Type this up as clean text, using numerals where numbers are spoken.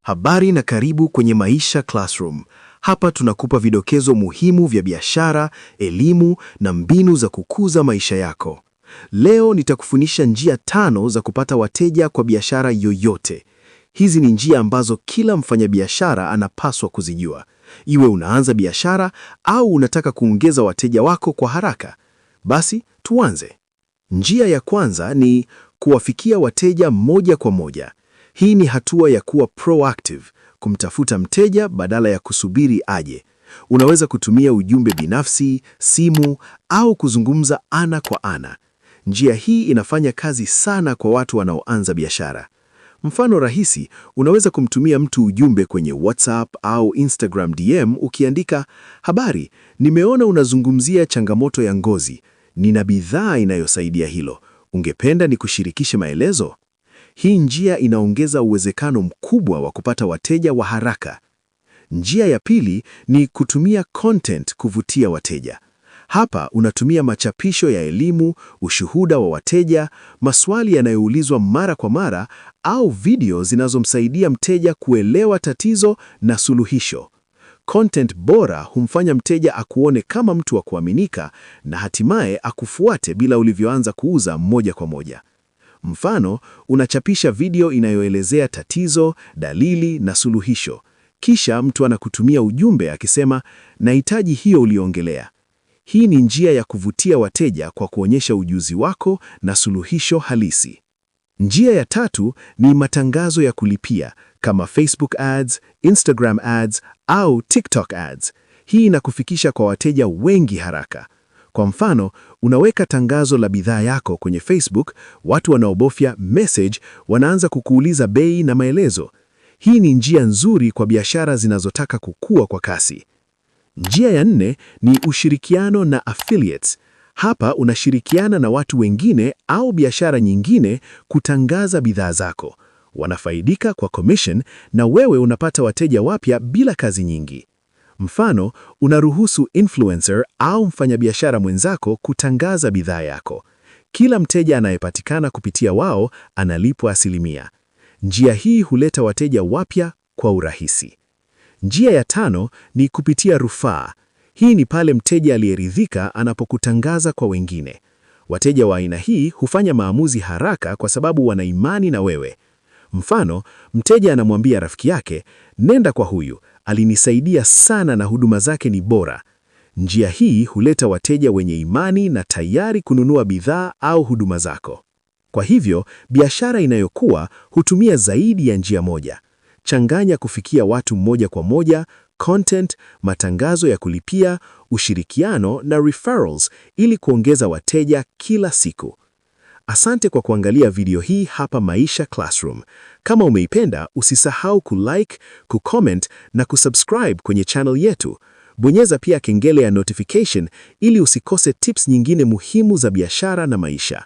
Habari na karibu kwenye Maisha Classroom. Hapa tunakupa vidokezo muhimu vya biashara, elimu na mbinu za kukuza maisha yako. Leo nitakufundisha njia 5 za kupata wateja kwa biashara yoyote. Hizi ni njia ambazo kila mfanyabiashara anapaswa kuzijua. Iwe unaanza biashara au unataka kuongeza wateja wako kwa haraka. Basi, tuanze. Njia ya kwanza ni kuwafikia wateja moja kwa moja. Hii ni hatua ya kuwa proactive, kumtafuta mteja badala ya kusubiri aje. Unaweza kutumia ujumbe binafsi, simu au kuzungumza ana kwa ana. Njia hii inafanya kazi sana kwa watu wanaoanza biashara. Mfano rahisi, unaweza kumtumia mtu ujumbe kwenye WhatsApp au Instagram DM ukiandika, "Habari, nimeona unazungumzia changamoto ya ngozi. Nina bidhaa inayosaidia hilo. Ungependa nikushirikishe maelezo?" Hii njia inaongeza uwezekano mkubwa wa kupata wateja wa haraka. Njia ya pili ni kutumia content kuvutia wateja. Hapa unatumia machapisho ya elimu, ushuhuda wa wateja, maswali yanayoulizwa mara kwa mara au video zinazomsaidia mteja kuelewa tatizo na suluhisho. Content bora humfanya mteja akuone kama mtu wa kuaminika na hatimaye akufuate bila ulivyoanza kuuza moja kwa moja. Mfano, unachapisha video inayoelezea tatizo, dalili na suluhisho. Kisha mtu anakutumia ujumbe akisema, "Nahitaji hiyo uliongelea." Hii ni njia ya kuvutia wateja kwa kuonyesha ujuzi wako na suluhisho halisi. Njia ya tatu ni matangazo ya kulipia kama Facebook ads, Instagram ads au TikTok ads. Hii inakufikisha kwa wateja wengi haraka. Kwa mfano, unaweka tangazo la bidhaa yako kwenye Facebook, watu wanaobofya message wanaanza kukuuliza bei na maelezo. Hii ni njia nzuri kwa biashara zinazotaka kukua kwa kasi. Njia ya 4 ni ushirikiano na affiliates. Hapa unashirikiana na watu wengine au biashara nyingine kutangaza bidhaa zako. Wanafaidika kwa commission na wewe unapata wateja wapya bila kazi nyingi. Mfano, unaruhusu influencer au mfanyabiashara mwenzako kutangaza bidhaa yako. Kila mteja anayepatikana kupitia wao analipwa asilimia. Njia hii huleta wateja wapya kwa urahisi. Njia ya 5 ni kupitia rufaa. Hii ni pale mteja aliyeridhika anapokutangaza kwa wengine. Wateja wa aina hii hufanya maamuzi haraka kwa sababu wana imani na wewe. Mfano, mteja anamwambia rafiki yake, "Nenda kwa huyu, alinisaidia sana na huduma zake ni bora." Njia hii huleta wateja wenye imani na tayari kununua bidhaa au huduma zako. Kwa hivyo, biashara inayokuwa hutumia zaidi ya njia moja. Changanya kufikia watu moja kwa moja, content, matangazo ya kulipia, ushirikiano na referrals ili kuongeza wateja kila siku. Asante kwa kuangalia video hii hapa Maisha Classroom. Kama umeipenda, usisahau kulike, kucomment na kusubscribe kwenye channel yetu. Bonyeza pia kengele ya notification ili usikose tips nyingine muhimu za biashara na maisha.